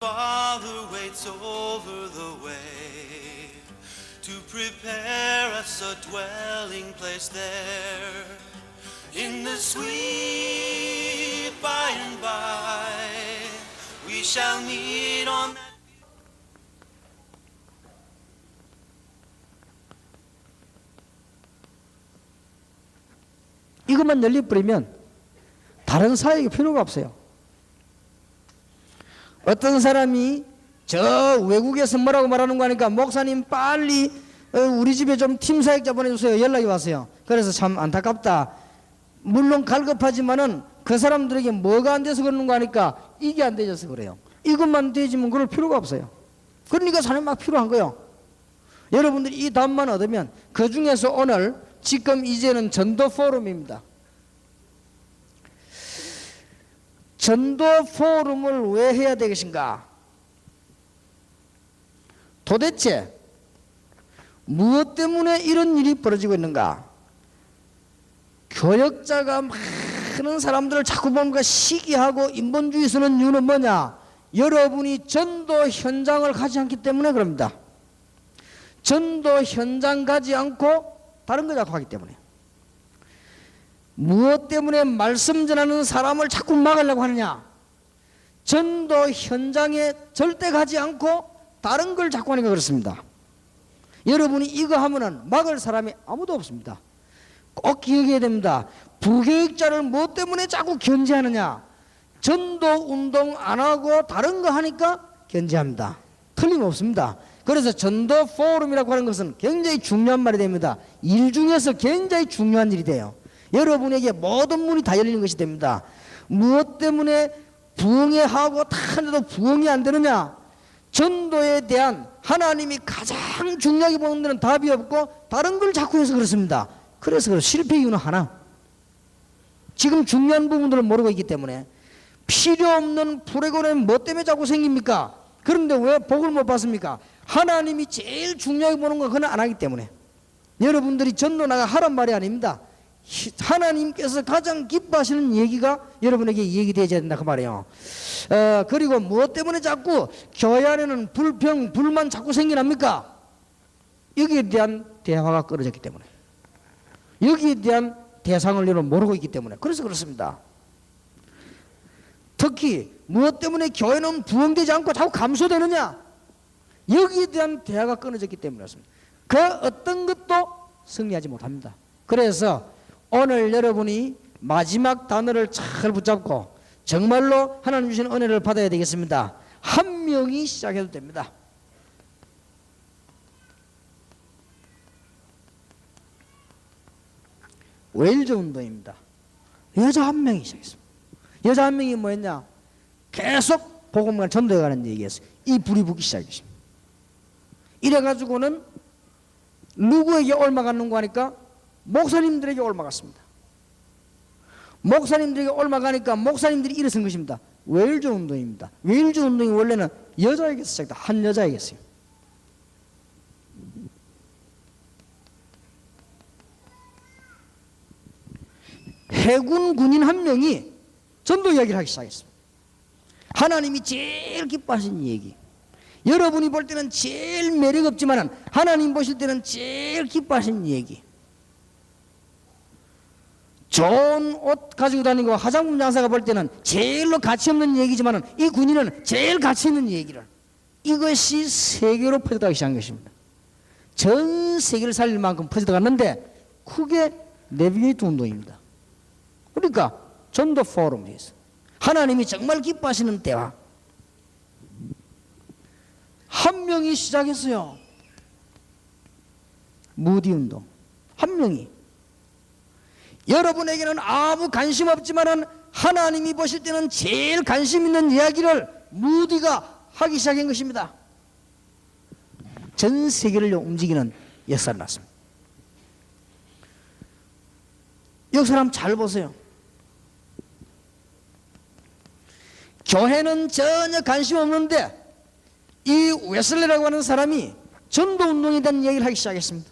Father waits over the way to prepare us a dwelling place there in the sweet by and by we shall meet on that. 이것만 열려버리면 다른 사역이 필요가 없어요. 어떤 사람이 저 외국에서 뭐라고 말하는 거 하니까 목사님 빨리 우리 집에 좀 팀 사역자 보내주세요. 연락이 왔어요. 그래서 참 안타깝다. 물론 갈급하지만은 그 사람들에게 뭐가 안 돼서 그러는 거 하니까 이게 안 되져서 그래요. 이것만 되지면 그럴 필요가 없어요. 그러니까 사람이 막 필요한 거예요. 여러분들이 이 답만 얻으면 그 중에서 오늘 지금 이제는 전도 포럼입니다. 전도 포럼을 왜 해야 되겠는가? 도대체 무엇 때문에 이런 일이 벌어지고 있는가? 교역자가 많은 사람들을 자꾸 보니까 시기하고 인본주의 쓰는 이유는 뭐냐? 여러분이 전도 현장을 가지 않기 때문에 그럽니다. 전도 현장 가지 않고 다른 거 자꾸 하기 때문에. 무엇 때문에 말씀 전하는 사람을 자꾸 막으려고 하느냐? 전도 현장에 절대 가지 않고 다른 걸 자꾸 하니까 그렇습니다. 여러분이 이거 하면은 막을 사람이 아무도 없습니다. 꼭 기억해야 됩니다. 부교육자를 무엇 때문에 자꾸 견제하느냐? 전도 운동 안 하고 다른 거 하니까 견제합니다. 틀림없습니다. 그래서 전도 포럼이라고 하는 것은 굉장히 중요한 말이 됩니다. 일 중에서 굉장히 중요한 일이 돼요. 여러분에게 모든 문이 다 열리는 것이 됩니다. 무엇 때문에 부흥회 하고 다 하는데도 부흥이 안 되느냐? 전도에 대한 하나님이 가장 중요하게 보는 데는 답이 없고 다른 걸 자꾸 해서 그렇습니다. 그래서 실패 이유는 하나. 지금 중요한 부분들을 모르고 있기 때문에. 필요 없는 프로그램 뭐 때문에 자꾸 생깁니까? 그런데 왜 복을 못 받습니까? 하나님이 제일 중요하게 보는 건 그건 안 하기 때문에. 여러분들이 전도 나가 하란 말이 아닙니다. 하나님께서 가장 기뻐하시는 얘기가 여러분에게 얘기되어야 된다 그 말이에요. 그리고 무엇 때문에 자꾸 교회 안에는 불평, 불만 자꾸 생겨납니까? 여기에 대한 대화가 끊어졌기 때문에. 여기에 대한 대상을 여러분 모르고 있기 때문에. 그래서 그렇습니다. 특히 무엇 때문에 교회는 부흥되지 않고 자꾸 감소되느냐? 여기에 대한 대화가 끊어졌기 때문에 그렇습니다. 그 어떤 것도 승리하지 못합니다. 그래서 오늘 여러분이 마지막 단어를 잘 붙잡고 정말로 하나님 주신 은혜를 받아야 되겠습니다. 한 명이 시작해도 됩니다. 웨일즈 운동입니다. 여자 한 명이 시작했습니다. 여자 한 명이 뭐였냐? 계속 복음을 전도해가는 얘기였어요. 이 불이 붙기 시작했습니다. 이래가지고는 누구에게 옮아가는 거 하니까 목사님들에게 옮아갔습니다. 목사님들에게 옮아가니까 목사님들이 일어선 것입니다. 웨일즈 운동입니다. 웨일즈 운동이 원래는 여자에게서 시작했다. 한 여자에게서요. 해군 군인 한 명이 전도 이야기를 하기 시작했습니다. 하나님이 제일 기뻐하시는 얘기. 여러분이 볼 때는 제일 매력 없지만 하나님 보실 때는 제일 기뻐하시는 얘기. 좋은 옷 가지고 다니고 화장품 장사가 볼 때는 제일로 가치 없는 얘기지만 이 군인은 제일 가치 있는 얘기를. 이것이 세계로 퍼져가기 시작한 것입니다. 전 세계를 살릴 만큼 퍼져갔는데 그게 내비게이트 운동입니다. 그러니까 전도 포럼이 있어요. 하나님이 정말 기뻐하시는 대화. 한 명이 시작했어요. 무디 운동. 한 명이. 여러분에게는 아무 관심 없지만 하나님이 보실 때는 제일 관심 있는 이야기를 무디가 하기 시작한 것입니다. 전 세계를 움직이는 역사를 났습니다. 여기 사람 잘 보세요. 교회는 전혀 관심 없는데 이 웨슬리라고 하는 사람이 전도운동에 대한 얘기를 하기 시작했습니다.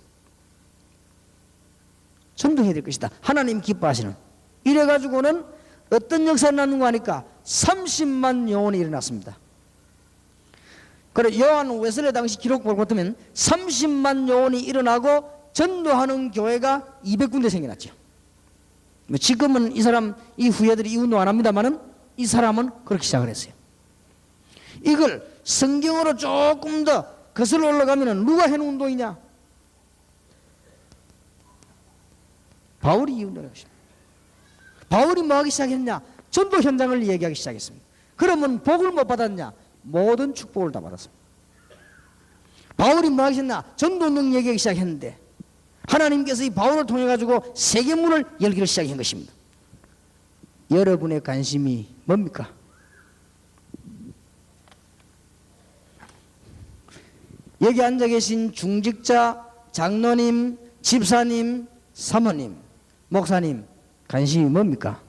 전도해야 될 것이다. 하나님 기뻐하시는. 이래가지고는 어떤 역사를 나누고 하니까 30만 영혼이 일어났습니다. 그래 요한 웨슬레 당시 기록을 보면 30만 요원이 일어나고 전도하는 교회가 200군데 생겨났죠. 지금은 이 사람 이 후예들이 이 운동 안 합니다만은 이 사람은 그렇게 시작을 했어요. 이걸 성경으로 조금 더 거슬러 올라가면 누가 해놓은 운동이냐? 바울이 이 운동을 했습니다. 바울이 뭐 하기 시작했냐? 전도 현장을 얘기하기 시작했습니다. 그러면 복을 못 받았냐? 모든 축복을 다 받았습니다. 바울이 뭐 하겠냐? 전도 운동 얘기하기 시작했는데 하나님께서 이 바울을 통해 가지고 세계문을 열기를 시작한 것입니다. 여러분의 관심이 뭡니까? 여기 앉아 계신 중직자, 장로님, 집사님, 사모님, 목사님 관심이 뭡니까?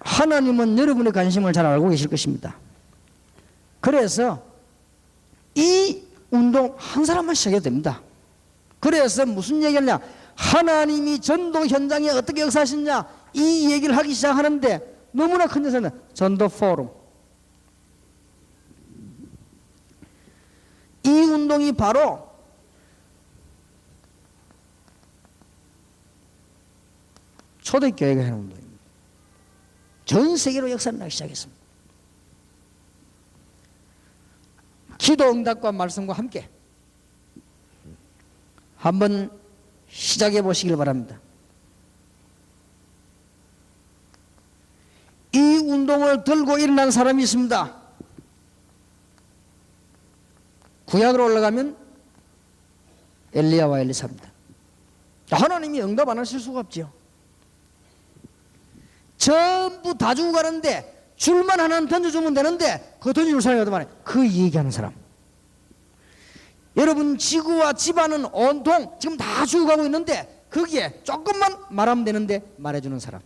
하나님은 여러분의 관심을 잘 알고 계실 것입니다. 그래서 이 운동 한 사람만 시작해도 됩니다. 그래서 무슨 얘기하냐? 하나님이 전도 현장에 어떻게 역사하시냐? 이 얘기를 하기 시작하는데 너무나 큰 데서는 전도 포럼. 이 운동이 바로 초대교회가 하는 운동입니다. 전 세계로 역사를 나기 시작했습니다. 기도 응답과 말씀과 함께 한번 시작해 보시길 바랍니다. 이 운동을 들고 일어난 사람이 있습니다. 구약으로 올라가면 엘리야와 엘리사입니다. 하나님이 응답 안 하실 수가 없죠. 전부 다 주고 가는데 줄만 하나는 던져주면 되는데 그 던져줄 사람이 어떤 말이에요? 그 얘기하는 사람. 여러분 지구와 집안은 온통 지금 다 죽어가고 있는데 거기에 조금만 말하면 되는데 말해주는 사람.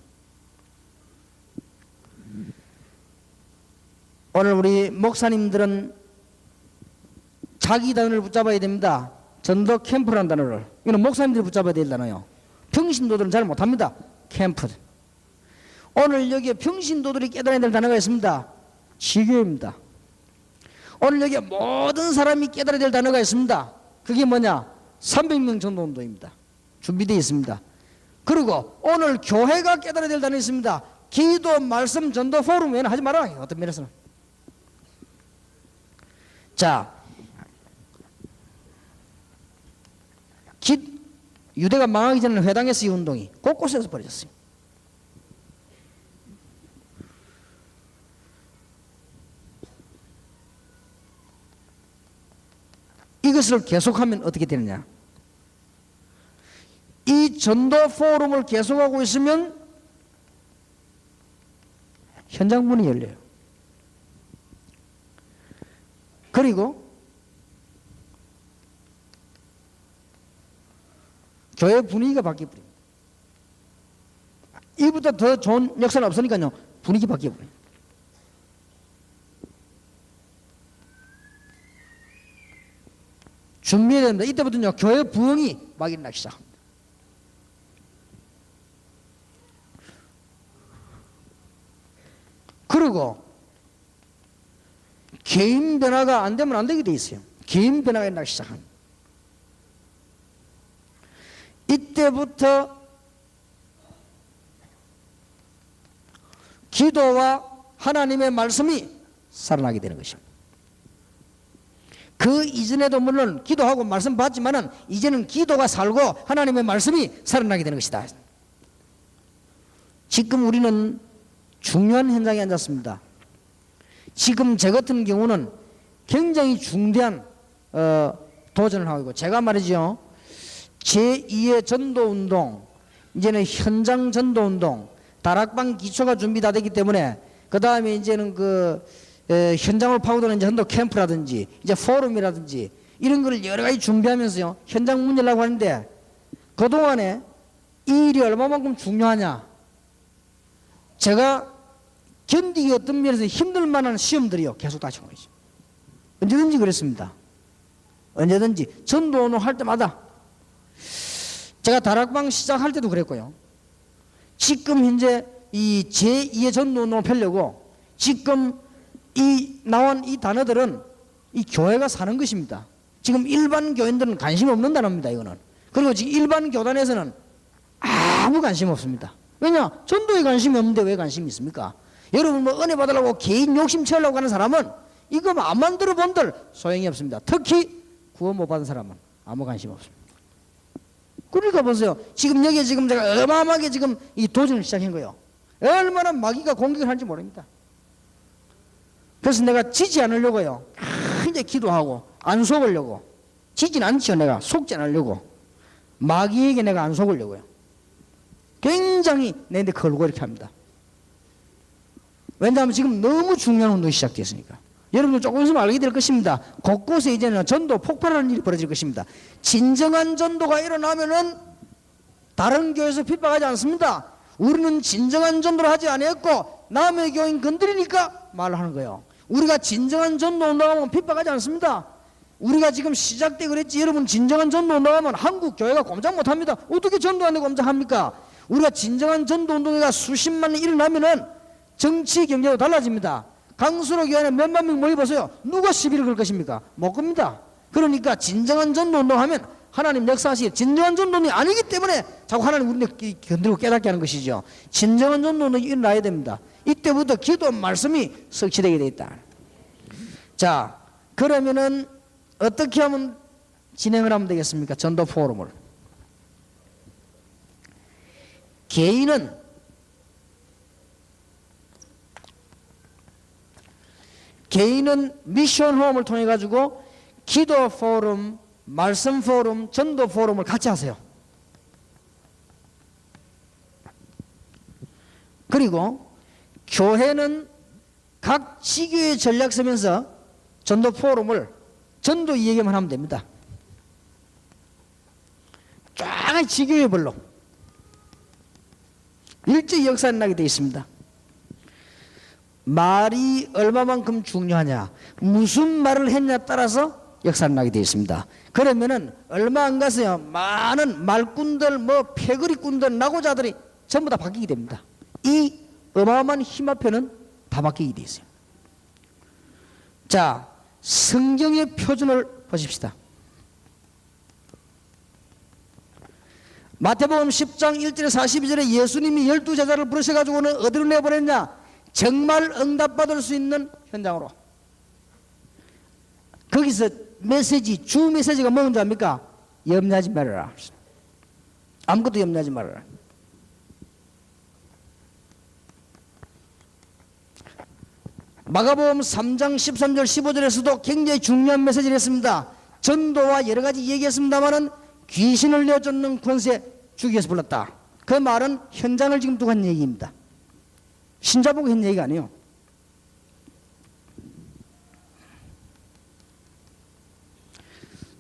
오늘 우리 목사님들은 자기 단어를 붙잡아야 됩니다. 전도 캠프라는 단어를. 이건 목사님들이 붙잡아야 될 단어예요. 평신도들은 잘 못합니다. 캠프. 오늘 여기에 평신도들이 깨달아야 될 단어가 있습니다. 지교입니다. 오늘 여기에 모든 사람이 깨달아야 될 단어가 있습니다. 그게 뭐냐? 300명 전도운동입니다. 준비되어 있습니다. 그리고 오늘 교회가 깨달아야 될 단어가 있습니다. 기도, 말씀, 전도, 포럼 외에는 하지 마라. 어떤 면에서는. 자, 유대가 망하기 전에는 회당에서 이 운동이 곳곳에서 벌어졌어요. 이것을 계속하면 어떻게 되느냐? 이 전도 포럼을 계속하고 있으면 현장문이 열려요. 그리고 교회 분위기가 바뀌어버립니다. 이보다 더 좋은 역사는 없으니까요. 분위기 바뀌어버려요. 준비해야 됩니다. 이때부터는요, 교회 부흥이 막 일어나기 시작합니다. 그리고 개인 변화가 안 되면 안 되게 돼 있어요. 개인 변화가 일어나기 시작합니다. 이때부터 기도와 하나님의 말씀이 살아나게 되는 것입니다. 그 이전에도 물론 기도하고 말씀 받지만은 이제는 기도가 살고 하나님의 말씀이 살아나게 되는 것이다. 지금 우리는 중요한 현장에 앉았습니다. 지금 제 같은 경우는 굉장히 중대한 도전을 하고 있고, 제가 말이죠, 제2의 전도운동, 이제는 현장 전도운동, 다락방 기초가 준비 다 되기 때문에 그 다음에 이제는 현장을 파고드는 전도 캠프라든지 이제 포럼이라든지 이런 걸 여러 가지 준비하면서요, 현장 문 열라고 하는데 그동안에 이 일이 얼마만큼 중요하냐, 제가 견디기 어떤 면에서 힘들 만한 시험들이요 계속 닥쳐온 거죠. 언제든지 그랬습니다. 언제든지 전도운동 할 때마다, 제가 다락방 시작할 때도 그랬고요, 지금 현재 이 제2의 전도운동을 펴려고 지금 이 나온 이 단어들은 이 교회가 사는 것입니다. 지금 일반 교인들은 관심 없는 단어입니다. 이거는. 그리고 지금 일반 교단에서는 아무 관심 없습니다. 왜냐? 전도에 관심이 없는데 왜 관심이 있습니까? 여러분 뭐 은혜 받으려고 개인 욕심 채우려고 하는 사람은 이거 안 만들어 본들 소용이 없습니다. 특히 구원 못 받은 사람은 아무 관심 없습니다. 그러니까 보세요. 지금 여기에 지금 제가 어마어마하게 지금 이 도전을 시작한 거예요. 얼마나 마귀가 공격을 하는지 모릅니다. 그래서 내가 지지 않으려고요. 이제 기도하고 안 속으려고. 지진 않죠. 내가 속지 않으려고. 마귀에게 내가 안 속으려고요. 굉장히 내한테 걸고 이렇게 합니다. 왜냐하면 지금 너무 중요한 운동이 시작됐으니까. 여러분들 조금 있으면 알게 될 것입니다. 곳곳에 이제는 전도 폭발하는 일이 벌어질 것입니다. 진정한 전도가 일어나면은 다른 교회에서 핍박하지 않습니다. 우리는 진정한 전도를 하지 아니했고 남의 교인 건드리니까 말을 하는 거예요. 우리가 진정한 전도 운동하면 핍박하지 않습니다. 우리가 지금 시작 때 그랬지. 여러분 진정한 전도 운동하면 한국 교회가 꼼짝 못합니다. 어떻게 전도하는데 꼼짝합니까? 우리가 진정한 전도 운동회가 수십만 명 일어나면은 정치 경제도 달라집니다. 강수로 교회 안에 몇만 명 모여보세요. 누가 시비를 걸 것입니까? 못 겁니다. 그러니까 진정한 전도 운동하면 하나님 역사하시 진정한 전도 운동이 아니기 때문에 자꾸 하나님 우리를 건드리고 깨닫게 하는 것이죠. 진정한 전도 운동이 일어나야 됩니다. 이때부터 기도 말씀이 성취되게 돼 있다. 자, 그러면은 어떻게 하면 진행을 하면 되겠습니까? 전도 포럼을. 개인은 미션 홈을 통해 가지고 기도 포럼, 말씀 포럼, 전도 포럼을 같이 하세요. 그리고 교회는 각 지교의 전략 서면서 전도 포럼을 전도 이야기만 하면 됩니다. 쫙 지교회별로 일제히 역사에 나게 되어 있습니다. 말이 얼마만큼 중요하냐, 무슨 말을 했냐에 따라서 역사를 나게 되어 있습니다. 그러면은 얼마 안 가서요, 많은 말꾼들, 패거리꾼들, 낙오자들이 전부 다 바뀌게 됩니다. 이 어마어마한 힘 앞에는 다 바뀌게 되어 있어요. 자, 성경의 표준을 보십시다. 마태복음 10장 1절에 42절에 예수님이 12제자를 부르셔가지고는 어디로 내보냈냐? 정말 응답받을 수 있는 현장으로. 거기서 메시지, 주 메시지가 뭔지 압니까? 염려하지 말아라. 아무것도 염려하지 말아라. 마가복음 3장 13절 15절에서도 굉장히 중요한 메시지를 했습니다. 전도와 여러 가지 얘기했습니다마는 귀신을 내쫓는 권세 주기 위해서 불렀다. 그 말은 현장을 지금 두고 한 얘기입니다. 신자 보고 한 얘기가 아니에요.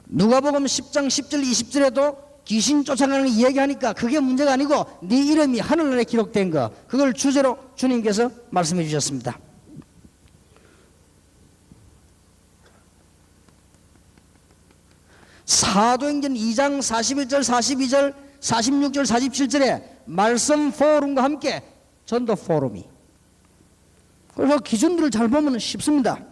누가복음 10장 10절 20절에도 귀신 쫓아가는 거 이야기하니까 그게 문제가 아니고 네 이름이 하늘나라에 기록된 거, 그걸 주제로 주님께서 말씀해 주셨습니다. 사도행전 2장 41절 42절 46절 47절에 말씀 포럼과 함께 전도 포럼이, 그래서 기준들을 잘 보면 쉽습니다.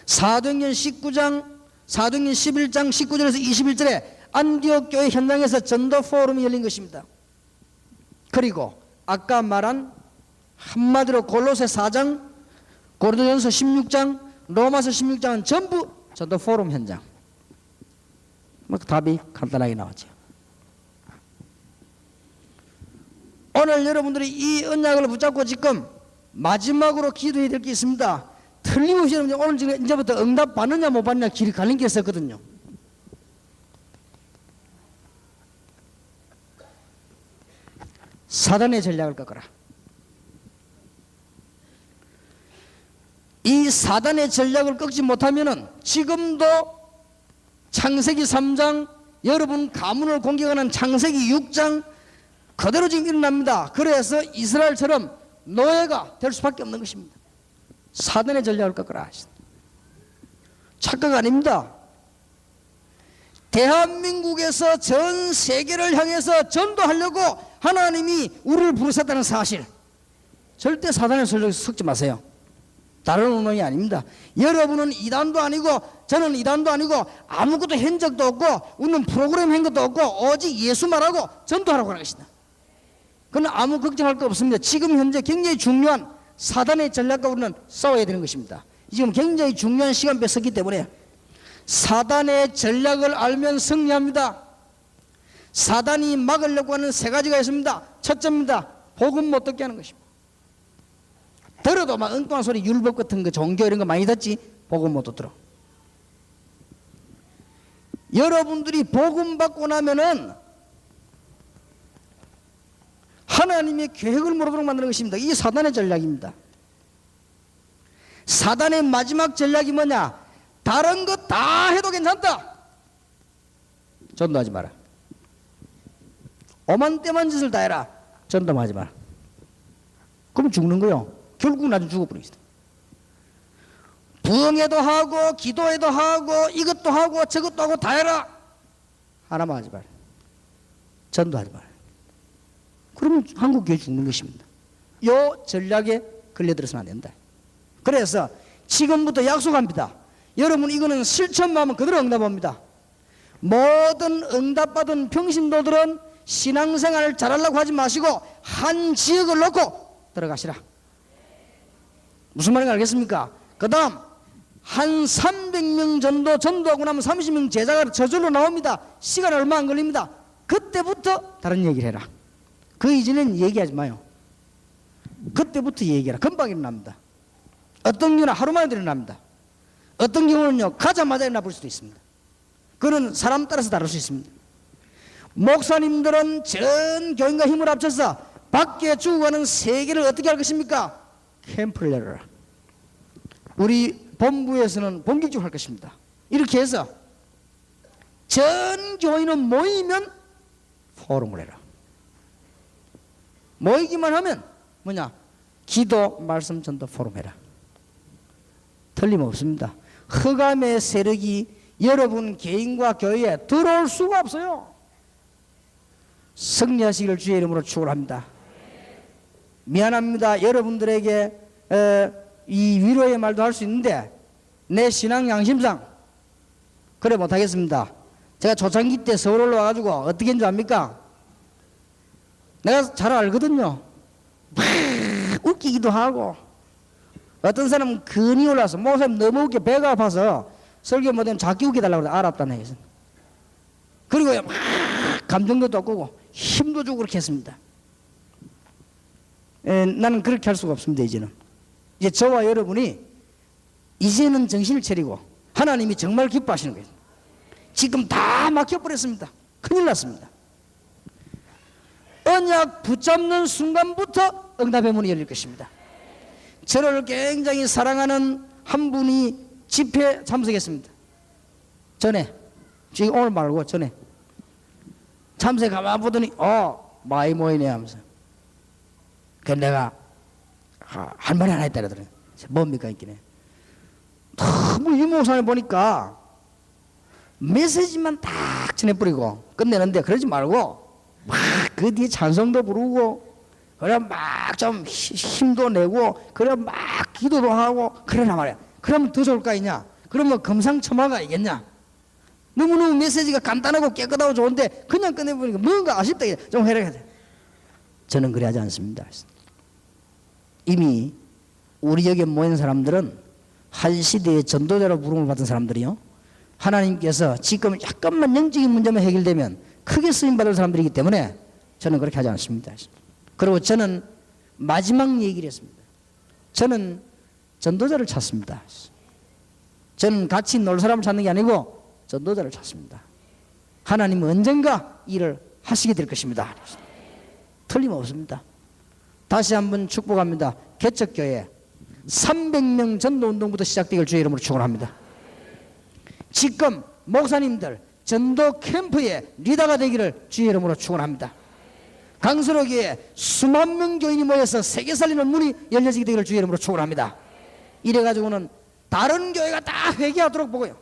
사도행전 11장 19절에서 21절에 안디옥 교회 현장에서 전도 포럼이 열린 것입니다. 그리고 아까 말한 한마디로 골로새 4장, 고린도전서 16장, 로마서 16장은 전부 전도 포럼 현장. 답이 간단하게 나왔죠. 오늘 여러분들이 이 언약을 붙잡고 지금 마지막으로 기도해야 될 게 있습니다. 틀림없이 여러분들 오늘 지금 이제부터 응답 받느냐 못 받느냐 길이 갈린 게 있었거든요. 사단의 전략을 꺾어라. 이 사단의 전략을 꺾지 못하면은 지금도 창세기 3장, 여러분 가문을 공격하는 창세기 6장 그대로 지금 일어납니다. 그래서 이스라엘처럼 노예가 될 수밖에 없는 것입니다. 사단의 전략을 꺾어라. 착각 아닙니다. 대한민국에서 전 세계를 향해서 전도하려고 하나님이 우리를 부르셨다는 사실, 절대 사단의 설정에 섞지 마세요. 다른 운동이 아닙니다. 여러분은 이단도 아니고 저는 이단도 아니고 아무것도 한 적도 없고 우리는 프로그램 한 것도 없고 오직 예수 말하고 전도하라고 하는 것이다. 그건 아무 걱정할 거 없습니다. 지금 현재 굉장히 중요한 사단의 전략과 우리는 싸워야 되는 것입니다. 지금 굉장히 중요한 시간표에 섰기 때문에 사단의 전략을 알면 승리합니다. 사단이 막으려고 하는 세 가지가 있습니다. 첫째입니다. 복음 못 듣게 하는 것입니다. 들어도 막 엉뚱한 소리, 율법 같은 거, 종교 이런 거 많이 듣지 복음 못 듣더라. 여러분들이 복음 받고 나면은 하나님의 계획을 모르도록 만드는 것입니다. 이게 사단의 전략입니다. 사단의 마지막 전략이 뭐냐? 다른 거 다 해도 괜찮다. 전도하지 마라. 오만 때만 짓을 다 해라. 전도하지 마라. 그럼 죽는 거요. 결국 나중에 죽어버리겠다. 부흥회도 하고 기도회도 하고 이것도 하고 저것도 하고 다 해라. 하나만 하지 마라. 전도하지 마라. 그러면 한국 교회 죽는 것입니다. 요 전략에 걸려들어서는 안 된다. 그래서 지금부터 약속합니다. 여러분 이거는 실천만 하면 그대로 응답합니다. 모든 응답받은 평신도들은 신앙생활을 잘하려고 하지 마시고 한 지역을 놓고 들어가시라. 무슨 말인지 알겠습니까? 그 다음 한 300명 정도 전도하고 나면 30명 제자가 저절로 나옵니다. 시간 얼마 안 걸립니다. 그때부터 다른 얘기를 해라. 그 이전에는 얘기하지 마요. 그때부터 얘기해라. 금방 일어납니다. 어떤 경우는 하루 만에 일어납니다. 어떤 경우는요 가자마자 일어나 볼 수도 있습니다. 그는 사람 따라서 다를 수 있습니다. 목사님들은 전 교인과 힘을 합쳐서 밖에 죽어가는 세계를 어떻게 할 것입니까? 캠프를 열어라. 우리 본부에서는 본격적으로 할 것입니다. 이렇게 해서 전 교인은 모이면 포럼을 해라. 모이기만 하면 뭐냐? 기도, 말씀, 전도 포럼 해라. 틀림없습니다. 흑암의 세력이 여러분 개인과 교회에 들어올 수가 없어요. 승리하시기를 주의 이름으로 축원합니다. 미안합니다. 여러분들에게 이 위로의 말도 할 수 있는데 내 신앙 양심상 그래 못하겠습니다. 제가 초창기 때 서울 올라와가지고 어떻게 했는지 압니까? 내가 잘 알거든요. 웃기기도 하고 어떤 사람은 근이 올라서 목사님 너무 웃겨 배가 아파서 설교 못하면 작게 웃겨달라고 그래. 알았다는 얘기죠. 그리고 막 감정도 돋구고 힘도 주고 그렇게 했습니다. 나는 그렇게 할 수가 없습니다. 이제는 이제 저와 여러분이 이제는 정신을 차리고 하나님이 정말 기뻐하시는 거예요. 지금 다 막혀버렸습니다. 큰일 났습니다. 언약 붙잡는 순간부터 응답의 문이 열릴 것입니다. 저를 굉장히 사랑하는 한 분이 집회에 참석했습니다. 전에 지금 오늘 말고 전에 참석에 가만 보더니 많이 모이네 하면서 그래서 내가 할 말이 하나 있다 그러더니 뭡니까 있기네. 너무 이 목사를 보니까 메시지만 딱 전해버리고 끝내는데 그러지 말고 막 그 뒤에 찬송도 부르고 그래 막 좀 힘도 내고 그래 막 기도도 하고 그러나 말이야. 그러면 더 좋을 거 아니냐. 그러면 금상첨화가 아니겠냐. 너무너무 메시지가 간단하고 깨끗하고 좋은데 그냥 끝내버리니까 뭔가 아쉽다. 좀 해라. 저는 그래 하지 않습니다. 이미 우리 여기에 모인 사람들은 한 시대의 전도자로 부름을 받은 사람들이요. 하나님께서 지금 약간만 영적인 문제만 해결되면 크게 쓰임받을 사람들이기 때문에 저는 그렇게 하지 않습니다. 그리고 저는 마지막 얘기를 했습니다. 저는 전도자를 찾습니다. 저는 같이 놀 사람을 찾는 게 아니고 전도자를 찾습니다. 하나님은 언젠가 일을 하시게 될 것입니다. 틀림없습니다. 다시 한번 축복합니다. 개척교회 300명 전도운동부터 시작되길 주의 이름으로 축원합니다. 지금 목사님들 전도 캠프의 리더가 되기를 주의 이름으로 축원합니다. 강선호교회 수만 명 교인이 모여서 세계 살리는 문이 열려지게 되기를 주의 이름으로 축원합니다. 이래가지고는 다른 교회가 다 회개하도록 보고요.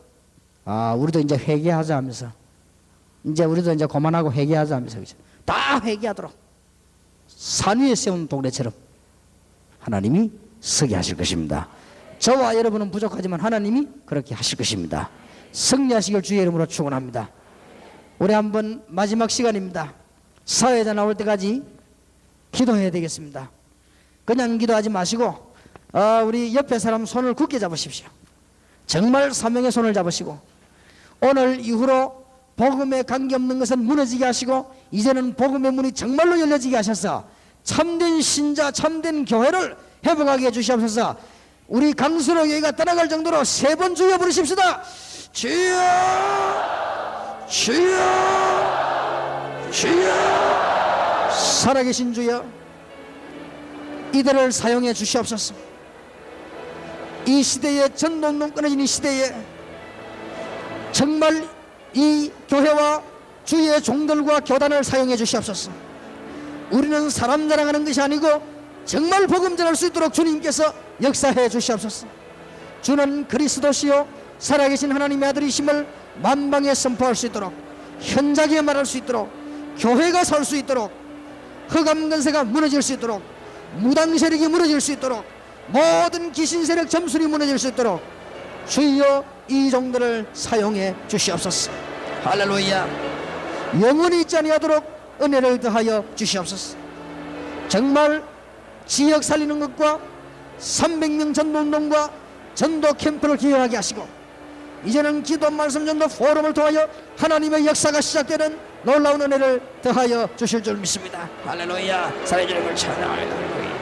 우리도 이제 회개하자 하면서 이제 우리도 이제 그만하고 회개하자 하면서 다 회개하도록 산 위에 세운 동네처럼 하나님이 서게 하실 것입니다. 저와 여러분은 부족하지만 하나님이 그렇게 하실 것입니다. 승리하시길 주의 이름으로 축원합니다. 우리 한번 마지막 시간입니다. 사회자 나올 때까지 기도해야 되겠습니다. 그냥 기도하지 마시고 우리 옆에 사람 손을 굳게 잡으십시오. 정말 사명의 손을 잡으시고 오늘 이후로 복음에 관계없는 것은 무너지게 하시고 이제는 복음의 문이 정말로 열려지게 하셔서 참된 신자 참된 교회를 회복하게 해주시옵소서. 우리 강수로 여기가 떠나갈 정도로 3번 주여 부르십시다. 주여 주여 주여. 살아계신 주여, 이들을 사용해 주시옵소서. 이 시대에 전도운동 끊어진 이 시대에 정말 이 교회와 주의 종들과 교단을 사용해 주시옵소서. 우리는 사람 자랑하는 것이 아니고 정말 복음 전할 수 있도록 주님께서 역사해 주시옵소서. 주는 그리스도시요 살아계신 하나님의 아들이심을 만방에 선포할 수 있도록, 현장에 말할 수 있도록, 교회가 설 수 있도록, 흑암 근세가 무너질 수 있도록, 무당 세력이 무너질 수 있도록, 모든 귀신 세력 점술이 무너질 수 있도록 주여 이 종들을 사용해 주시옵소서. 할렐루야. 영원히 있지 아니하도록 은혜를 더하여 주시옵소서. 정말 지역 살리는 것과 300명 전도운동과 전도 캠프를 기획하게 하시고 이제는 기도 말씀 전도 포럼을 통하여 하나님의 역사가 시작되는 놀라운 은혜를 더하여 주실 줄 믿습니다. 할렐루야. 살아계신 걸 찬양합니다.